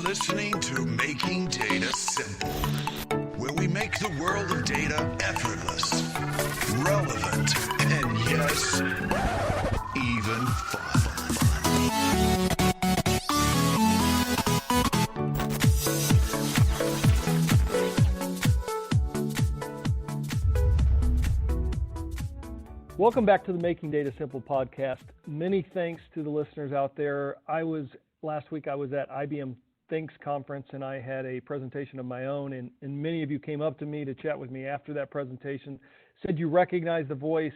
listening to Making Data Simple, where we make the world of data effortless, relevant, and yes, even fun. Welcome back to the Making Data Simple podcast. Many thanks to the listeners out there. Last week I was at IBM Thinks conference and I had a presentation of my own, and many of you came up to me to chat with me after that presentation, said you recognize the voice,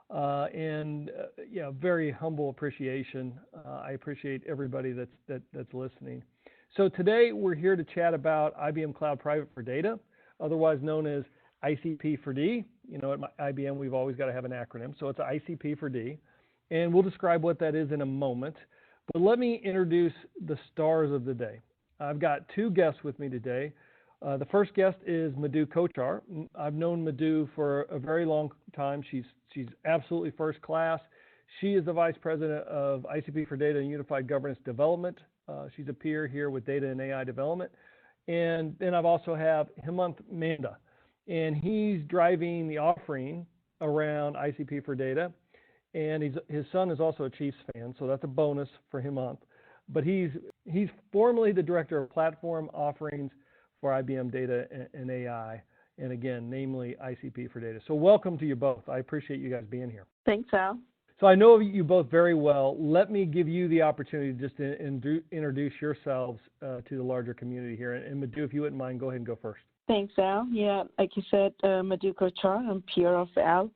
and very humble appreciation. I appreciate everybody that's listening. So today we're here to chat about IBM Cloud Private for Data, otherwise known as ICP for D. You know, at IBM, we've always got to have an acronym. So it's ICP for D. And we'll describe what that is in a moment. But let me introduce the stars of the day. I've got two guests with me today. The first guest is Madhu Kochar. I've known Madhu for a very long time. She's absolutely first class. She is the Vice President of ICP for Data and Unified Governance Development. She's a peer here with Data and AI Development. And then I've also have Hemanth Manda. And he's driving the offering around ICP for Data. And his son is also a Chiefs fan, so that's a bonus for Hemanth. But he's formerly the Director of Platform Offerings for IBM Data and AI, and again, namely ICP for Data. So welcome to you both. I appreciate you guys being here. Thanks, Al. So I know you both very well. Let me give you the opportunity just to introduce yourselves to the larger community here. And Madhu, if you wouldn't mind, go ahead and go first. Thanks, Al. Yeah, like you said, Madhu Kochar, I'm peer of Al,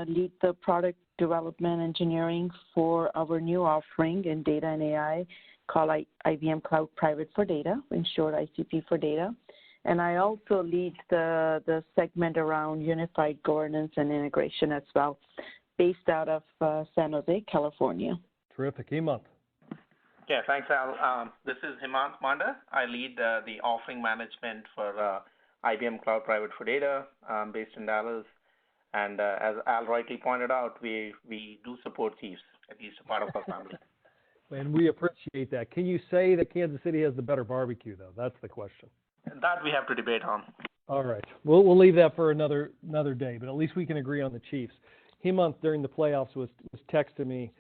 lead the product development engineering for our new offering in Data and AI called IBM Cloud Private for Data, in short ICP for Data. And I also lead the segment around unified governance and integration as well, based out of San Jose, California. Terrific. Hemanth. Yeah, thanks, Al. This is Hemanth Manda. I lead the offering management for IBM Cloud Private for Data, based in Dallas. And as Al rightly pointed out, we do support Chiefs, at least a part of our family. And we appreciate that. Can you say that Kansas City has the better barbecue, though? That's the question. That we have to debate on. All right. We'll leave that for another day, but at least we can agree on the Chiefs. Hemanth, during the playoffs, was texting me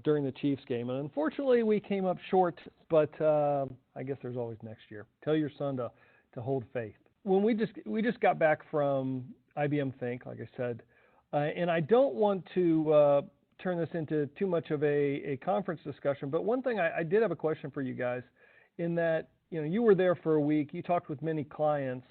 during the Chiefs game, and unfortunately we came up short, but I guess there's always next year. Tell your son to hold faith. When we just got back from IBM Think, like I said, and I don't want to turn this into too much of a conference discussion, but one thing I did have a question for you guys, in that you were there for a week, you talked with many clients.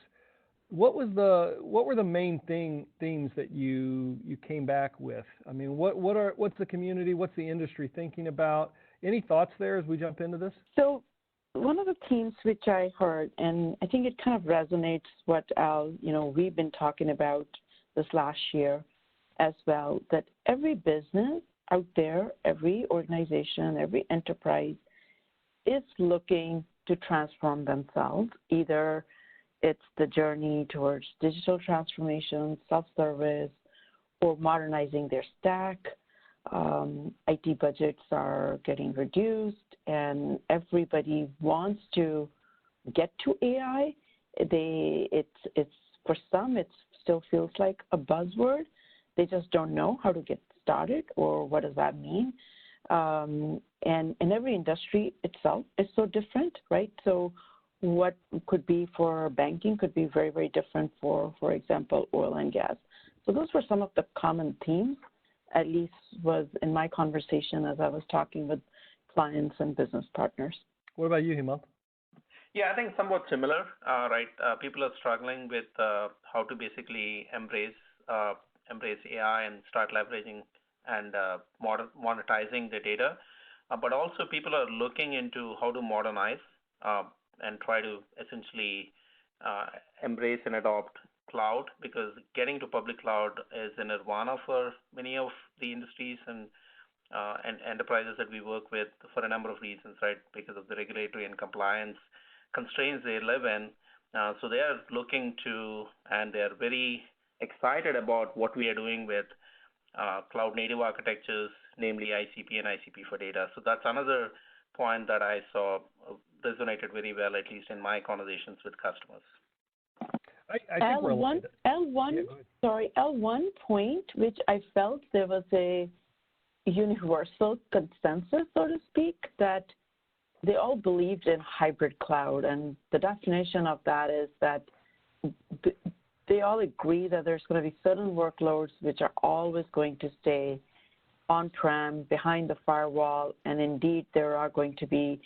What were the main themes that you came back with? I mean, what's the community, what's the industry thinking about? Any thoughts there as we jump into this? So one of the themes which I heard, and I think it kind of resonates what Al, we've been talking about this last year as well, that every business out there, every organization, every enterprise is looking to transform themselves. Either it's the journey towards digital transformation, self-service, or modernizing their stack. IT budgets are getting reduced, and everybody wants to get to AI. It's for some, it still feels like a buzzword. They just don't know how to get started or what does that mean. And every industry itself is so different, right? So what could be for banking could be very, very different for example, oil and gas. So those were some of the common themes, at least was in my conversation as I was talking with clients and business partners. What about you, Hemanth? Yeah, I think somewhat similar, right? People are struggling with how to basically embrace AI and start leveraging and monetizing the data. But also people are looking into how to modernize and try to essentially embrace and adopt cloud, because getting to public cloud is a nirvana for many of the industries and enterprises that we work with for a number of reasons, right? Because of the regulatory and compliance constraints they live in. So they are looking to, and they're very excited about what we are doing with cloud native architectures, namely ICP and ICP for data. So that's another point that I saw resonated very well, at least in my conversations with customers. I think we're aligned. One point which I felt there was a universal consensus, so to speak, that they all believed in hybrid cloud, and the definition of that is that they all agree that there's going to be certain workloads which are always going to stay on-prem, behind the firewall, and indeed there are going to be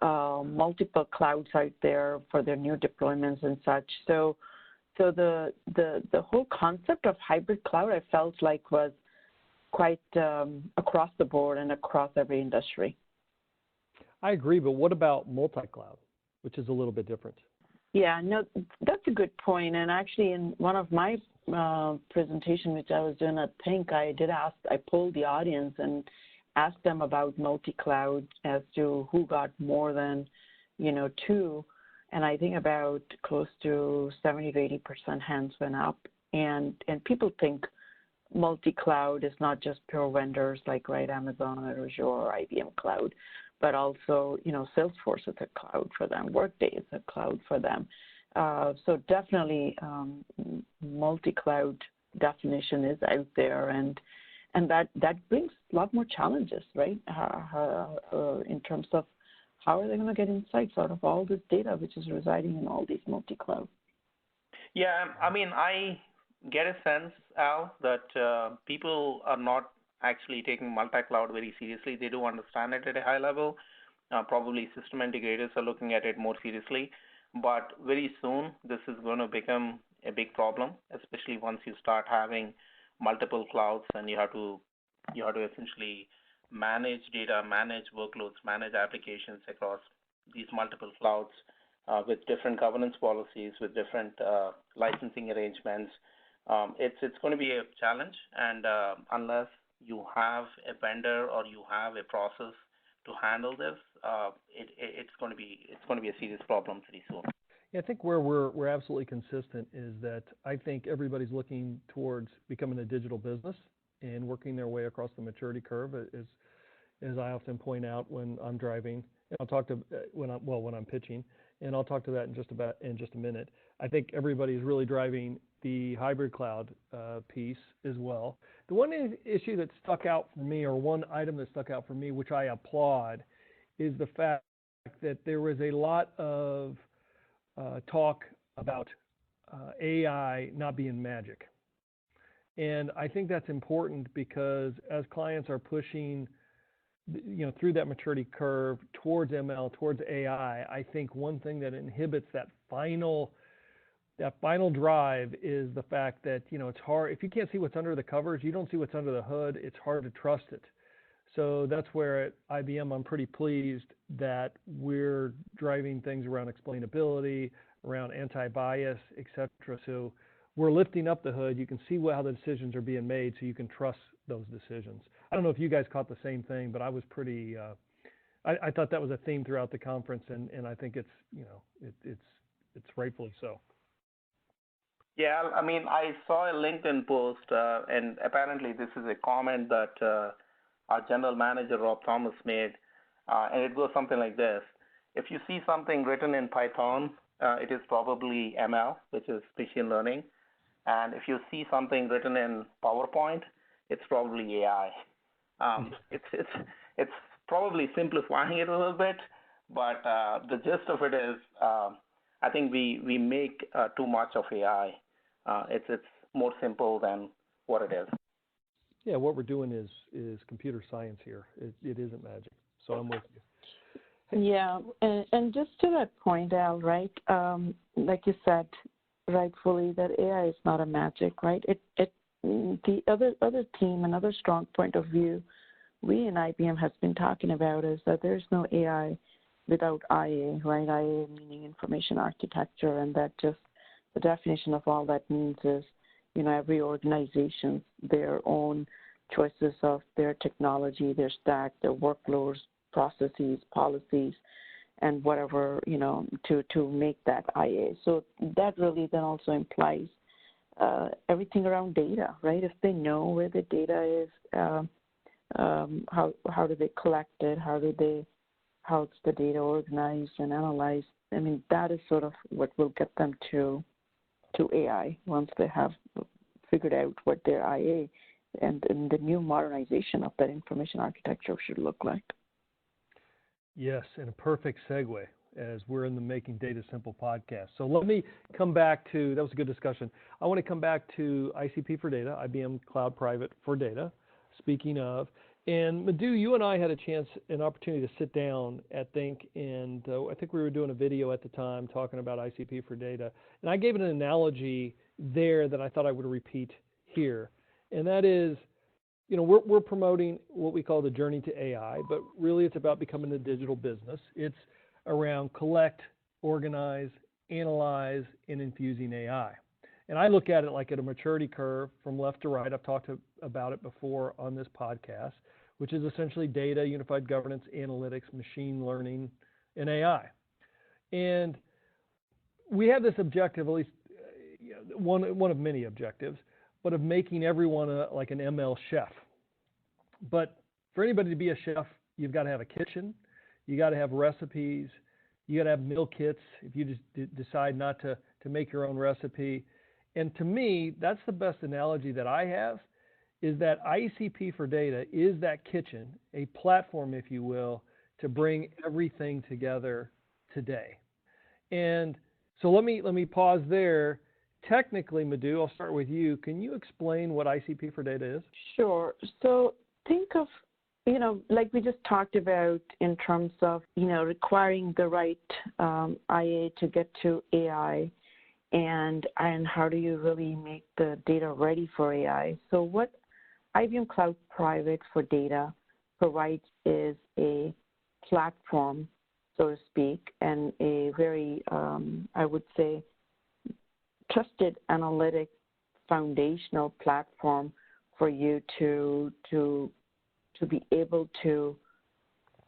multiple clouds out there for their new deployments and such. So the whole concept of hybrid cloud, I felt like, was quite across the board and across every industry. I agree, but what about multi-cloud, which is a little bit different? Yeah, no, that's a good point. And actually, in one of my presentation, which I was doing at Think, I polled the audience and asked them about multi-cloud as to who got more than, 2. And I think about close to 70 to 80% hands went up. And people think multi-cloud is not just pure vendors like Amazon or Azure or IBM Cloud, but also, Salesforce is a cloud for them, Workday is a cloud for them. So definitely multi-cloud definition is out there, and that brings a lot more challenges, right, in terms of how are they going to get insights out of all this data which is residing in all these multi-cloud? Yeah, I mean, I get a sense, Al, that people are not actually taking multi-cloud very seriously. They do understand it at a high level. Probably system integrators are looking at it more seriously. But very soon, this is going to become a big problem, especially once you start having multiple clouds and you have to essentially manage data, manage workloads, manage applications across these multiple clouds with different governance policies, with different licensing arrangements. It's going to be a challenge, and unless you have a vendor or you have a process to handle this, it's going to be a serious problem pretty soon. Yeah, I think where we're absolutely consistent is that I think everybody's looking towards becoming a digital business and working their way across the maturity curve, as I often point out when I'm driving. And I'll talk to when I'm pitching, and I'll talk to that in just a minute. I think everybody's really driving the hybrid cloud piece as well. The one issue that stuck out for me, or one item that stuck out for me, which I applaud, is the fact that there was a lot of talk about AI not being magic. And I think that's important because as clients are pushing through that maturity curve towards ML, towards AI, I think one thing that inhibits that final drive is the fact that, it's hard. If you can't see what's under the covers, you don't see what's under the hood, it's hard to trust it. So that's where at IBM I'm pretty pleased that we're driving things around explainability, around anti-bias, et cetera. So we're lifting up the hood. You can see how the decisions are being made, so you can trust those decisions. I don't know if you guys caught the same thing, but I was pretty. I thought that was a theme throughout the conference, and I think it's it's rightfully so. Yeah, I mean, I saw a LinkedIn post, and apparently this is a comment that our general manager, Rob Thomas, made, and it goes something like this. If you see something written in Python, it is probably ML, which is machine learning. And if you see something written in PowerPoint, it's probably AI. It's probably simplifying it a little bit, but the gist of it is, I think we make too much of AI. It's more simple than what it is. Yeah, what we're doing is computer science here. It isn't magic. So I'm with you. Yeah, and just to that point, Al, right? Like you said, rightfully, that AI is not a magic, right? The other team, another strong point of view we in IBM has been talking about is that there's no AI without IA, right? IA meaning information architecture, and that just the definition of all that means is, every organization, their own choices of their technology, their stack, their workloads, processes, policies, and whatever, to make that IA. So that really then also implies everything around data, right? If they know where the data is, how do they collect it? How how's the data organized and analyzed. I mean, that is sort of what will get them to AI once they have figured out what their IA and the new modernization of that information architecture should look like. Yes, and a perfect segue as we're in the Making Data Simple podcast. So let me come back to, that was a good discussion. I want to come back to ICP for Data, IBM Cloud Private for Data, speaking of. And Madhu, you and I had an opportunity to sit down at Think, and I think we were doing a video at the time talking about ICP for Data. And I gave an analogy there that I thought I would repeat here. And that is, you know, we're promoting what we call the journey to AI, but really it's about becoming a digital business. It's around collect, organize, analyze, and infusing AI. And I look at it like at a maturity curve from left to right. I've talked about it before on this podcast, which is essentially data, unified governance, analytics, machine learning, and AI. And we have this objective, at least one of many objectives, but of making everyone like an ML chef. But for anybody to be a chef, you've got to have a kitchen, you got to have recipes, you got to have meal kits if you just decide not to make your own recipe. And to me, that's the best analogy that I have, is that ICP for Data is that kitchen, a platform, if you will, to bring everything together today. And so let me pause there. Technically, Madhu, I'll start with you. Can you explain what ICP for Data is? Sure. So think of, you know, like we just talked about in terms of, you know, requiring the right IA to get to AI, and how do you really make the data ready for AI. So what IBM Cloud Private for Data provides is a platform, so to speak, and a very, I would say, trusted analytic foundational platform for you to be able to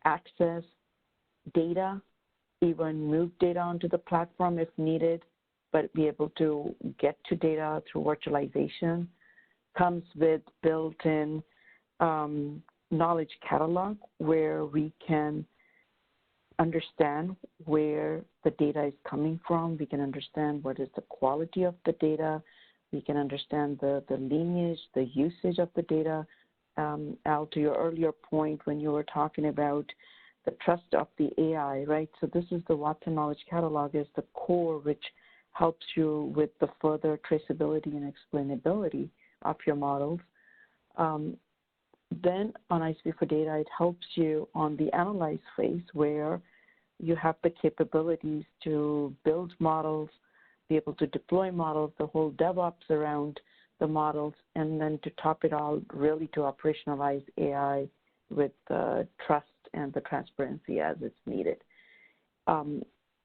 access data, even move data onto the platform if needed, but be able to get to data through virtualization. Comes with built-in knowledge catalog where we can understand where the data is coming from. We can understand what is the quality of the data. We can understand the lineage, the usage of the data. Al, to your earlier point when you were talking about the trust of the AI, right? So this is the Watson Knowledge Catalog is the core which helps you with the further traceability and explainability of your models. Then on ICP for Data, it helps you on the analyze phase where you have the capabilities to build models, be able to deploy models, the whole DevOps around the models, and then to top it all, really to operationalize AI with the trust and the transparency as it's needed.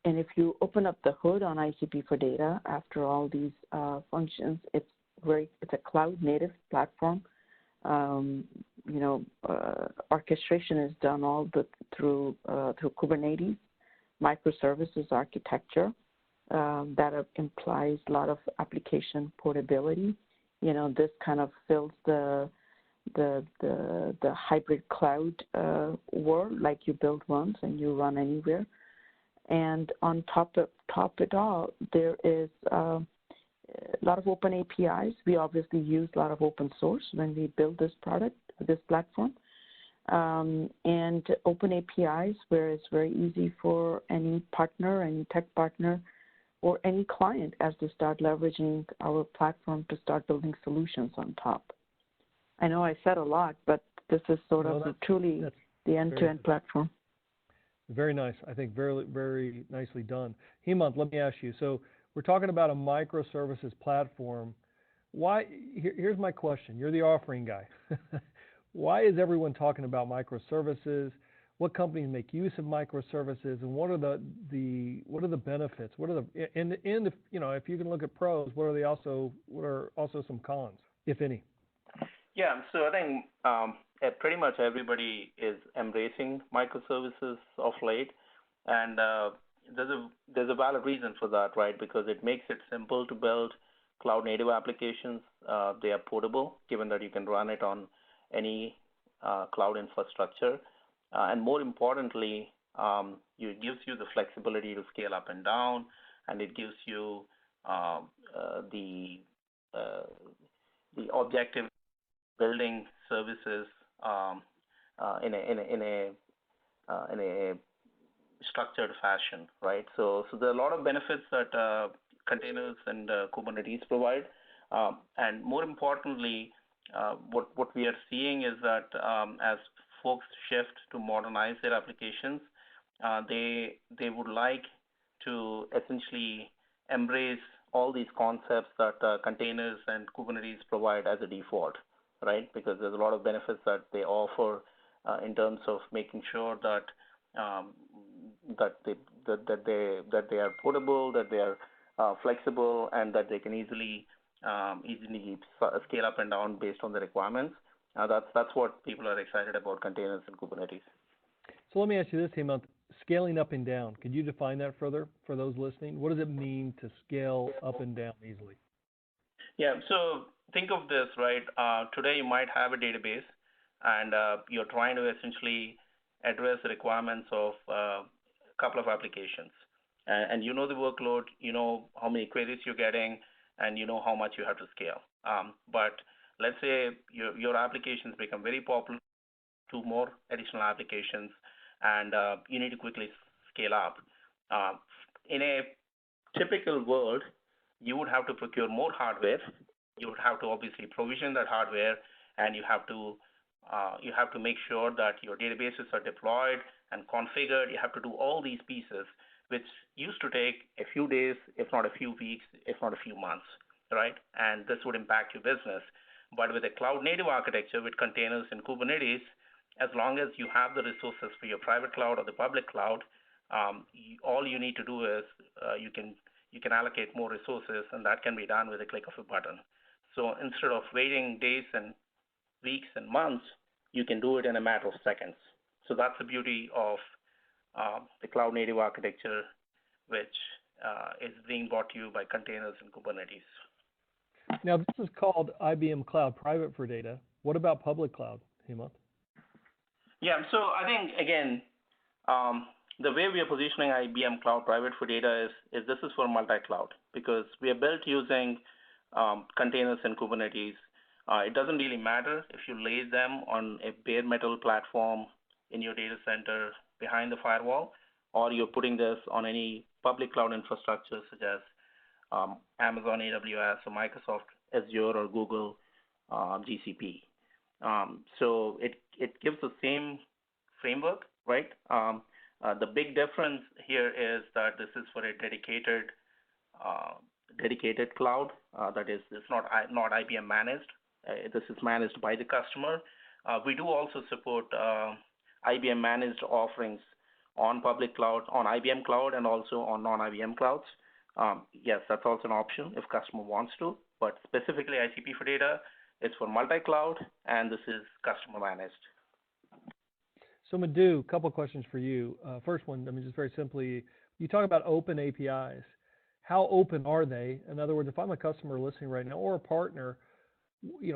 And if you open up the hood on ICP for Data, after all these functions, it's a cloud-native platform. Orchestration is done all through Kubernetes, microservices architecture that implies a lot of application portability. You know, this kind of fills the hybrid cloud world, like you build once and you run anywhere. And on top it all, there is a lot of open APIs. We obviously use a lot of open source when we build this product, this platform. And open APIs where it's very easy for any partner, any tech partner, or any client as they start leveraging our platform to start building solutions on top. I know I said a lot, but this is sort of truly the end-to-end platform. Very nice. I think very, very nicely done. Hemanth, let me ask you. So we're talking about a microservices platform. Why? Here's my question. You're the offering guy. Why is everyone talking about microservices? What companies make use of microservices, and what are the benefits? What are the and if if you can look at pros, what are also some cons, if any? Yeah, so I think pretty much everybody is embracing microservices of late, and there's a valid reason for that, right? Because it makes it simple to build cloud-native applications. They are portable, given that you can run it on any cloud infrastructure, and more importantly, It gives you the flexibility to scale up and down, and it gives you the objective building services in a structured fashion, right? So there are a lot of benefits that containers and Kubernetes provide, and more importantly, what we are seeing is that as folks shift to modernize their applications, they would like to essentially embrace all these concepts that containers and Kubernetes provide as a default, right? Because there's a lot of benefits that they offer in terms of making sure that they are portable, that they are flexible, and that they can easily scale up and down based on the requirements. That's what people are excited about containers and Kubernetes. So let me ask you this, Hemanth. Scaling up and down, could you define that further for those listening? What does it mean to scale up and down easily? Yeah, so think of this, right? Today you might have a database, and you're trying to essentially address the requirements of a couple of applications. And you know the workload, you know how many queries you're getting, and you know how much you have to scale. But let's say your applications become very popular, 2 more additional applications, and you need to quickly scale up. In a typical world, you would have to procure more hardware. You would have to obviously provision that hardware, and you have to make sure that your databases are deployed and configured. You have to do all these pieces, which used to take a few days, if not a few weeks, if not a few months, right? And this would impact your business. But with a cloud-native architecture with containers and Kubernetes, as long as you have the resources for your private cloud or the public cloud, all you need to do is you can allocate more resources, and that can be done with a click of a button. So instead of waiting days and weeks and months, you can do it in a matter of seconds. So that's the beauty of the cloud-native architecture, which is being brought to you by containers and Kubernetes. Now, this is called IBM Cloud Private for Data. What about public cloud, Hemanth? Yeah, so I think, again, the way we are positioning IBM Cloud Private for Data is this is for multi-cloud, because we are built using containers and Kubernetes. It doesn't really matter if you lay them on a bare metal platform in your data center behind the firewall, or you're putting this on any public cloud infrastructure such as Amazon AWS or Microsoft Azure or Google GCP. So it gives the same framework, right? The big difference here is that this is for a dedicated cloud. That is, it's not IBM managed. This is managed by the customer. We do also support IBM managed offerings on public cloud, on IBM cloud, and also on non-IBM clouds. Yes, that's also an option if customer wants to, but specifically ICP for data is for multi-cloud, and this is customer managed. So Madhu, a couple of questions for you. First one, just very simply, you talk about open APIs. How open are they? In other words, if I'm a customer listening right now or a partner,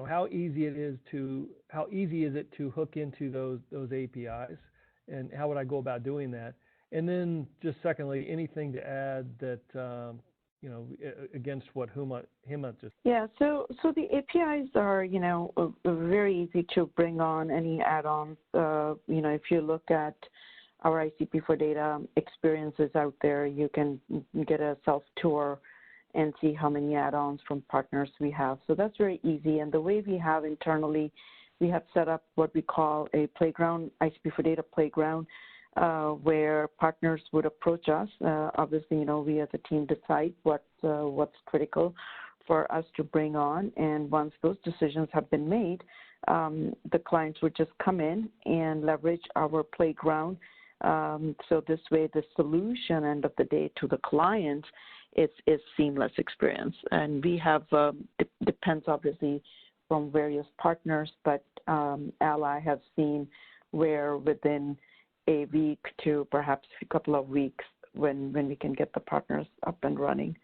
how easy is it to hook into those APIs, and how would I go about doing that? And then just secondly, anything to add that against what Hemanth just. Yeah, so the APIs are very easy to bring on any add-ons. If you look at our ICP for data experiences out there, you can get a self-tour and see how many add-ons from partners we have. So that's very easy. And the way we have internally, we have set up what we call a playground, ICP for data playground, where partners would approach us. Obviously, we as a team decide what's critical for us to bring on. And once those decisions have been made, the clients would just come in and leverage our playground. So this way, the solution end of the day to the client is seamless experience. And we have, depends obviously from various partners, but Ally have seen where within a week to perhaps a couple of weeks when we can get the partners up and running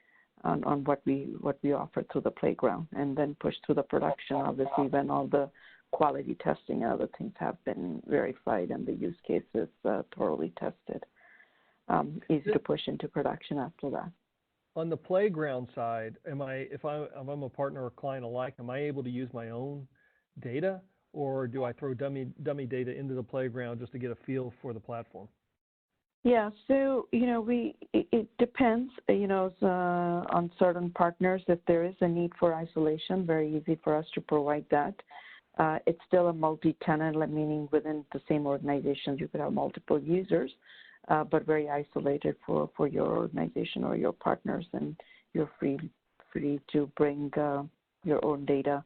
on what we offer through the playground, and then push through the production, obviously, when all the quality testing and other things have been verified and the use cases thoroughly tested. Easy to push into production after that. On the playground side, if I'm a partner or client alike, am I able to use my own data, or do I throw dummy data into the playground just to get a feel for the platform? Yeah, so it depends. On certain partners, if there is a need for isolation, very easy for us to provide that. It's still a multi-tenant, meaning within the same organization you could have multiple users. But very isolated for your organization or your partners, and you're free to bring your own data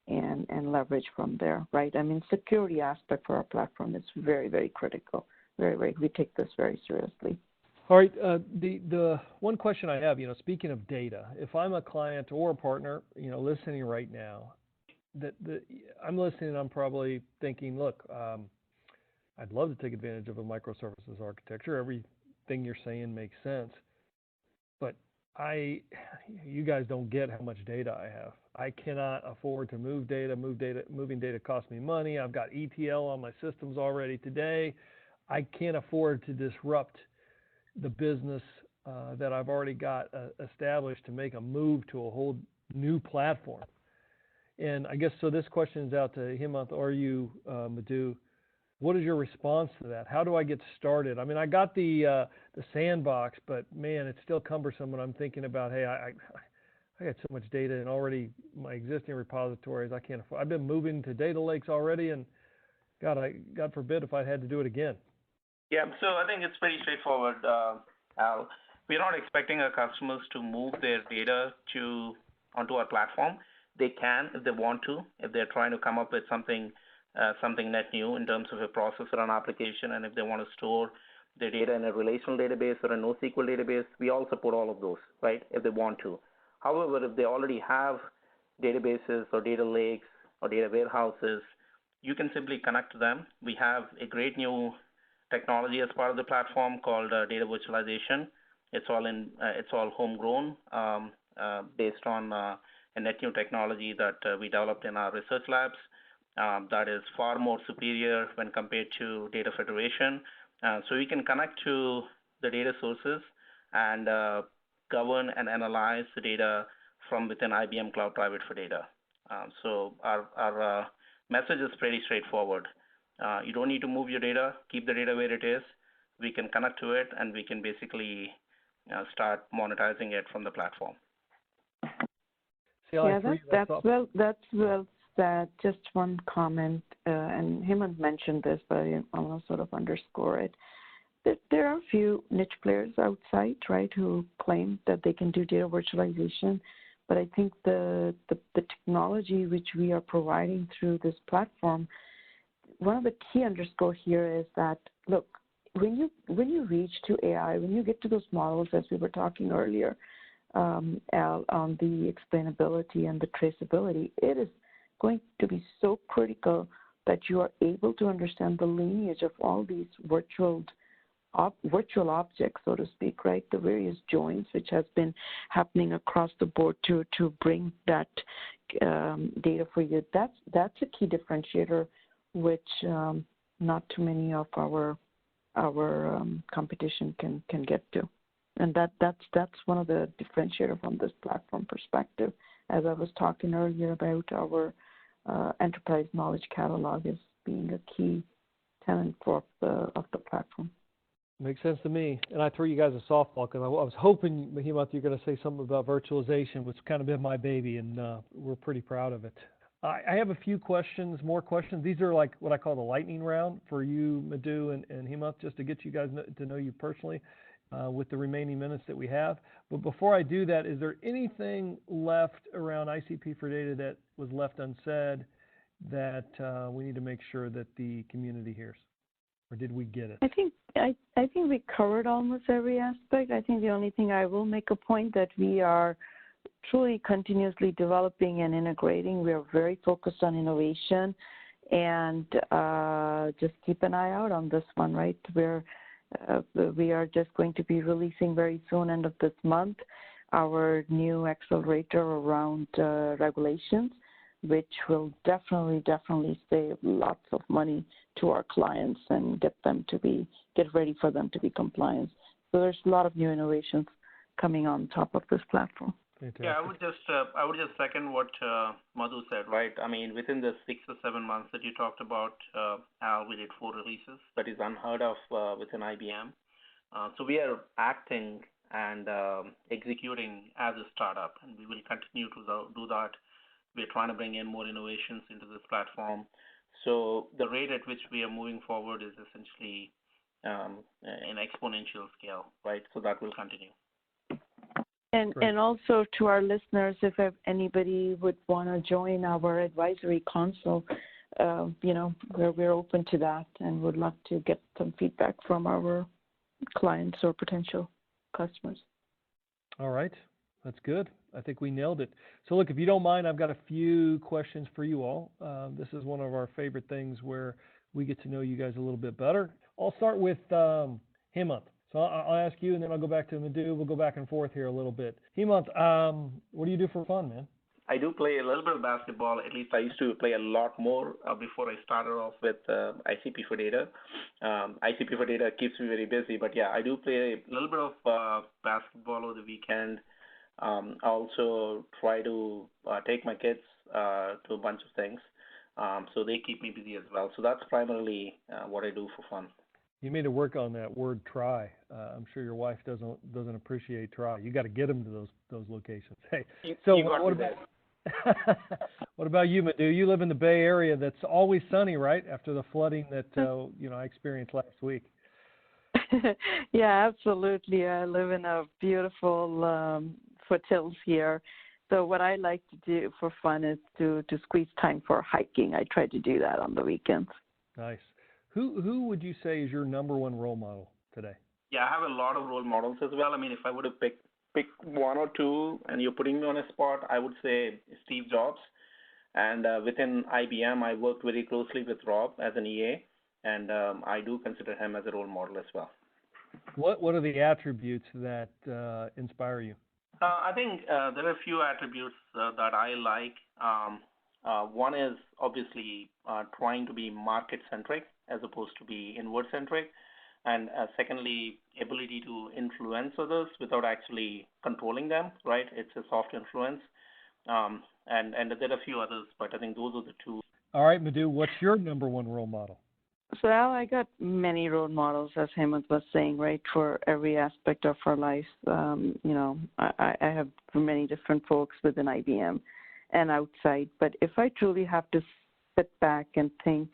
and leverage from there, right? I mean, security aspect for our platform is very, very critical. We take this very seriously. All right. The one question I have, speaking of data, if I'm a client or a partner, listening right now, I'm listening, I'm probably thinking, look, I'd love to take advantage of a microservices architecture. Everything you're saying makes sense. But you guys don't get how much data I have. I cannot afford to move data. Moving data costs me money. I've got ETL on my systems already today. I can't afford to disrupt the business that I've already got established to make a move to a whole new platform. And I guess, so this question is out to Hemanth or you, Madhu. What is your response to that? How do I get started? I mean, I got the sandbox, but man, it's still cumbersome when I'm thinking about, hey, I got so much data in already my existing repositories. I can't afford. I've been moving to data lakes already, and God forbid if I had to do it again. Yeah, so I think it's pretty straightforward, Al. We're not expecting our customers to move their data onto our platform. They can if they want to, if they're trying to come up with something net new in terms of a process or an application, and if they want to store their data in a relational database or a NoSQL database, we all support all of those, right, if they want to. However, if they already have databases or data lakes or data warehouses, you can simply connect to them. We have a great new technology as part of the platform called data virtualization. It's all homegrown, based on a net new technology that we developed in our research labs. That is far more superior when compared to data federation. So we can connect to the data sources and govern and analyze the data from within IBM Cloud Private for Data. So our message is pretty straightforward. You don't need to move your data. Keep the data where it is. We can connect to it, and we can basically start monetizing it from the platform. Yeah, that's well said. Just one comment, and Hemanth mentioned this, but I want to sort of underscore it. There are a few niche players outside, right, who claim that they can do data virtualization, but I think the technology which we are providing through this platform, one of the key underscore here is that, look, when you reach to AI, when you get to those models, as we were talking earlier, Al, on the explainability and the traceability, it is going to be so critical that you are able to understand the lineage of all these virtual objects, so to speak, right? The various joins which has been happening across the board to bring that data for you. That's a key differentiator, which not too many of our competition can get to. And that's one of the differentiator from this platform perspective. As I was talking earlier about our enterprise knowledge catalog as being a key tenet of the platform. Makes sense to me. And I threw you guys a softball because I was hoping, Hemanth, you're going to say something about virtualization, which kind of been my baby, and we're pretty proud of it. I have a few more questions. These are like what I call the lightning round for you, Madhu and Hemanth, just to get you guys to know you personally with the remaining minutes that we have. But before I do that, is there anything left around ICP for data that was left unsaid that we need to make sure that the community hears? Or did we get it? I think we covered almost every aspect. I think the only thing I will make a point that we are truly continuously developing and integrating. We are very focused on innovation, and just keep an eye out on this one, right? We are just going to be releasing very soon, end of this month, our new accelerator around regulations, which will definitely save lots of money to our clients and get ready for them to be compliant. So there's a lot of new innovations coming on top of this platform. Fantastic. Yeah, I would just second what Madhu said, right? I mean, within the 6 or 7 months that you talked about, Al, we did 4 releases. That is unheard of within IBM. So we are acting and executing as a startup, and we will continue to do that. We're trying to bring in more innovations into this platform. So the rate at which we are moving forward is essentially an exponential scale, right? So that will continue. And also to our listeners, if anybody would want to join our advisory council, we're open to that and would love to get some feedback from our clients or potential customers. All right. That's good. I think we nailed it. So look, if you don't mind, I've got a few questions for you all. This is one of our favorite things where we get to know you guys a little bit better. I'll start with Hemanth. So I'll ask you, and then I'll go back to Madhu. We'll go back and forth here a little bit. Hemanth, what do you do for fun, man? I do play a little bit of basketball. At least I used to play a lot more before I started off with ICP for Data. ICP for Data keeps me very busy, but yeah, I do play a little bit of basketball over the weekend. I also try to take my kids to a bunch of things, so they keep me busy as well. So that's primarily what I do for fun. You need to work on that word try. I'm sure your wife doesn't appreciate try. You got to get them to those locations. Hey, so what about you, Madhu? You live in the Bay Area. That's always sunny, right? After the flooding that I experienced last week. Yeah, absolutely. I live in a beautiful foothills here. So what I like to do for fun is to squeeze time for hiking. I try to do that on the weekends. Nice. Who would you say is your number one role model today? Yeah, I have a lot of role models as well. I mean, if I were to pick one or two, and you're putting me on a spot, I would say Steve Jobs. And within IBM, I worked very closely with Rob as an EA, and I do consider him as a role model as well. What are the attributes that inspire you? I think there are a few attributes that I like. One is obviously trying to be market-centric as opposed to be inward-centric. And secondly, ability to influence others without actually controlling them, right? It's a soft influence. And there are a few others, but I think those are the two. All right, Madhu, what's your number one role model? So, Al, I got many role models, as Hemanth was saying, right, for every aspect of our life. I have many different folks within IBM and outside. But if I truly have to sit back and think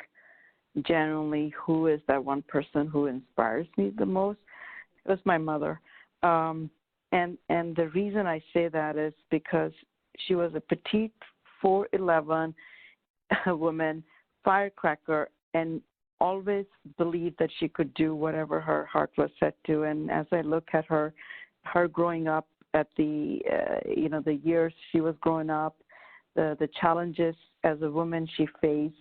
generally who is that one person who inspires me the most, it was my mother. And the reason I say that is because she was a petite 4'11" woman, firecracker, and always believed that she could do whatever her heart was set to. And as I look at her growing up at the years she was growing up, the challenges as a woman she faced,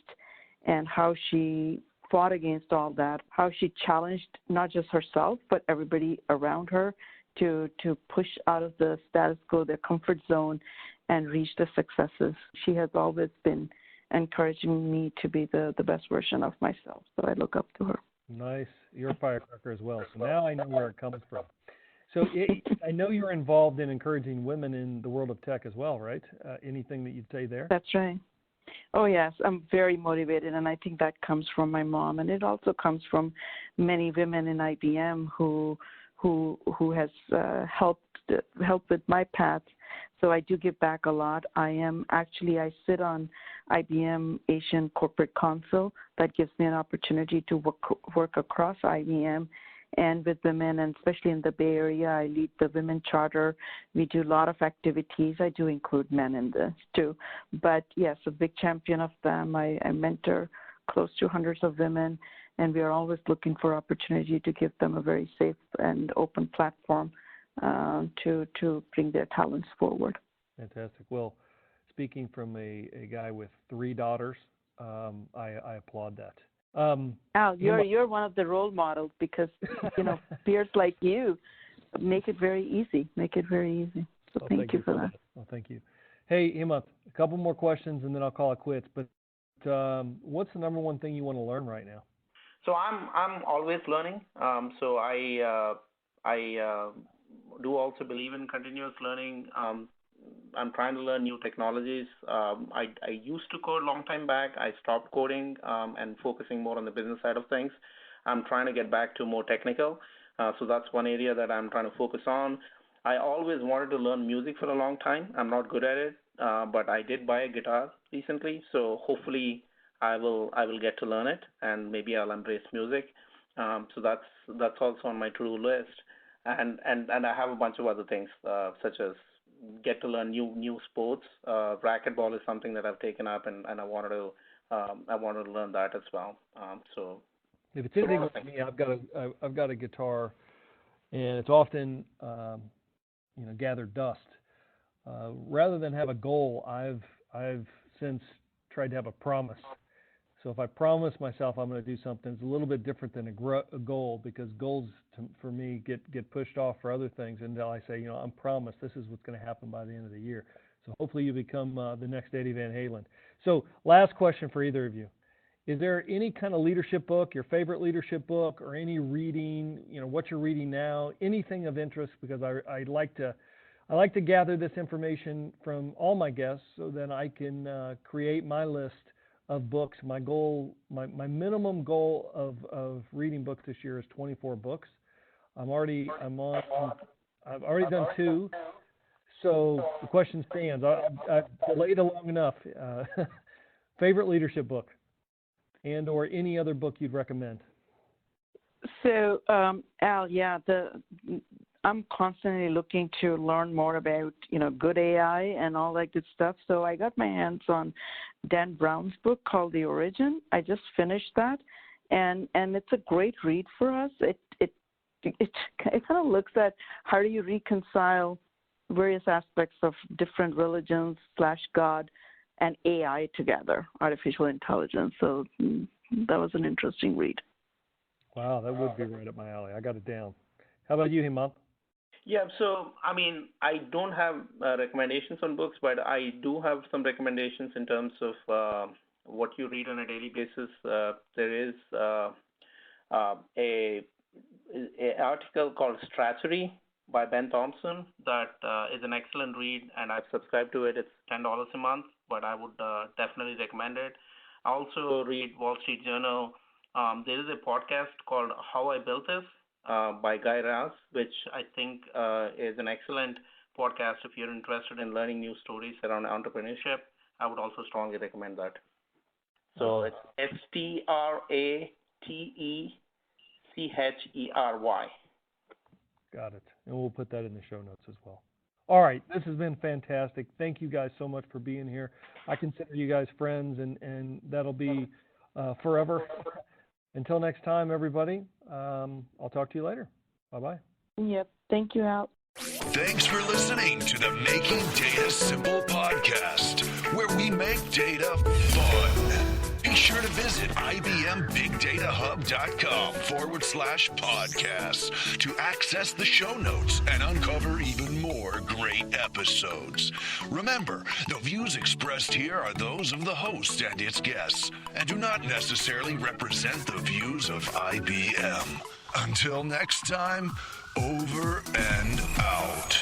and how she fought against all that, how she challenged not just herself but everybody around her to push out of the status quo, their comfort zone, and reach the successes. She has always been encouraging me to be the best version of myself. So I look up to her. Nice. You're a firecracker as well. So now I know where it comes from. So I know you're involved in encouraging women in the world of tech as well, right? Anything that you'd say there? That's right. Oh, yes. I'm very motivated, and I think that comes from my mom. And it also comes from many women in IBM who has helped with my path. So I do give back a lot. I sit on IBM Asian Corporate Council. That gives me an opportunity to work across IBM and with women, and especially in the Bay Area. I lead the Women Charter. We do a lot of activities. I do include men in this too. But yes, a big champion of them. I mentor close to hundreds of women, and we are always looking for opportunity to give them a very safe and open platform to bring their talents forward. Fantastic. Well, speaking from a guy with 3 daughters, I applaud that. Al, you're one of the role models because peers like you make it very easy. So thank you for that. Well, thank you. Hey, Hemanth, a couple more questions and then I'll call it quits. But what's the number one thing you want to learn right now? So I'm always learning. So I do also believe in continuous learning. I'm trying to learn new technologies. I used to code a long time back. I stopped coding and focusing more on the business side of things. I'm trying to get back to more technical. So that's one area that I'm trying to focus on. I always wanted to learn music for a long time. I'm not good at it, but I did buy a guitar recently. So hopefully I will get to learn it, and maybe I'll embrace music. So that's also on my to-do list. And I have a bunch of other things such as get to learn new sports. Racquetball is something that I've taken up, and I wanted to learn that as well. So if it's anything like me, I've got a guitar, and it's often gathered dust. Rather than have a goal, I've since tried to have a promise. So if I promise myself I'm going to do something, it's a little bit different than a goal, because goals for me get pushed off for other things until I say, I'm promised this is what's going to happen by the end of the year. So hopefully you become the next Eddie Van Halen. So last question for either of you. Is there any kind of leadership book, your favorite leadership book, or any reading, what you're reading now, anything of interest? Because I like to gather this information from all my guests so that I can create my list of books. My minimum goal of reading books this year is 24 books. I've already done 2. So the question stands. I've delayed it long enough. Favorite leadership book, and or any other book you'd recommend? So, Al, I'm constantly looking to learn more about, good AI and all that good stuff. So I got my hands on Dan Brown's book called The Origin. I just finished that, and it's a great read for us. It kind of looks at how do you reconcile various aspects of different religions / God and AI together, artificial intelligence. So that was an interesting read. Wow, that would be right up my alley. I got it down. How about you, Hemanth? yeah, so I don't have recommendations on books, but I do have some recommendations in terms of what you read on a daily basis. There is a article called Stratechery by Ben Thompson that is an excellent read, and I've subscribed to it. It's $10 a month, but I would definitely recommend it. I also read Wall Street Journal. There is a podcast called How I Built This by Guy Raz, which I think is an excellent podcast if you're interested in learning new stories around entrepreneurship. I would also strongly recommend that. So it's Stratechery. Got it. And we'll put that in the show notes as well. All right. This has been fantastic. Thank you guys so much for being here. I consider you guys friends, and that'll be forever. Until next time, everybody, I'll talk to you later. Bye-bye. Yep. Thank you, Al. Thanks for listening to the Making Data Simple podcast, where we make data fun. Be sure to visit IBMBigDataHub.com/podcasts to access the show notes and uncover even more great episodes. Remember, the views expressed here are those of the host and its guests, and do not necessarily represent the views of IBM. Until next time, over and out.